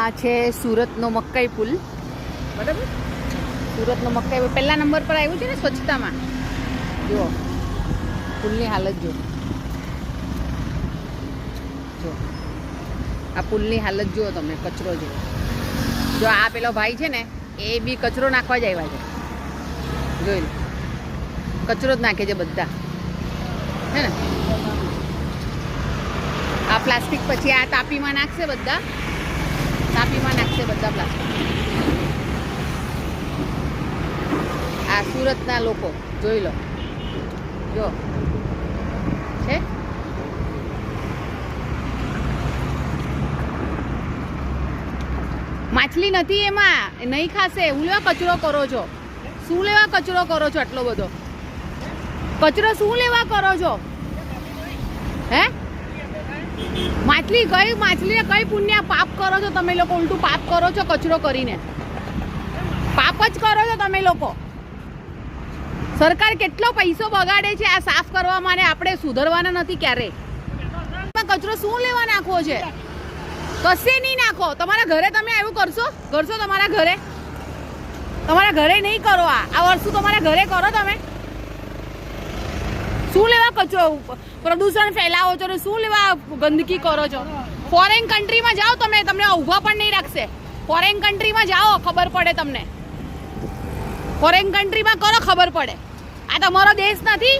આ છે સુરતનો મકાઈ પુલ, બરાબર? સુરતનો મકાઈ પુલ પહેલા નંબર પર આવ્યું છે ને સ્વચ્છતામાં. જુઓ પુલની હાલત, જો આ પુલની હાલત જુઓ તમે, કચરો જુઓ. જો આ પેલો ભાઈ છે ને એ બી કચરો નાખવા જ આવ્યા છે. જોઈ લો, કચરો જ નાખે છે બધા, હે ને? આ પ્લાસ્ટિક પછી આ તાપીમાં નાખશે, બધા તાપીમાં નાખશે બધા પ્લાસ્ટિક. આ સુરતના લોકો જોઈ લો, જો છે માછલી નથી એમાં, નહીં ખાશે. હું લેવા કચરો કરો છો? શું લેવા કચરો કરો છો? આટલો બધો કચરો શું લેવા કરો છો? હે માછલી કઈ માછલીને કઈ પુણ્ય પાપ કરો છો તમે લોકો? ઉલટું પાપ કરો છો કચરો કરીને, પાપ જ કરો છો તમે લોકો. સરકાર કેટલો પૈસો બગાડે છે આ સાફ કરવામાં, ને આપણે સુધરવાના નથી ક્યારે. કચરો શું લેવા નાખવો છે? કશે નહીં નાખો. તમારા ઘરે તમે એવું કરશો? તમારા ઘરે નહીં કરો. આ વસ્તુ તમારા ઘરે કરો તમે. શું લેવા કચરો પ્રદૂષણ ફેલાવો છો? શું લેવા ગંદકી કરો છો? ફોરેન કન્ટ્રીમાં જાઓ તમે, તમને ઊભા પણ નહીં રાખશે. ફોરેન કન્ટ્રીમાં જાઓ, ખબર પડે તમને. ફોરેન કન્ટ્રીમાં કરો, ખબર પડે. આ તમારો દેશ નથી.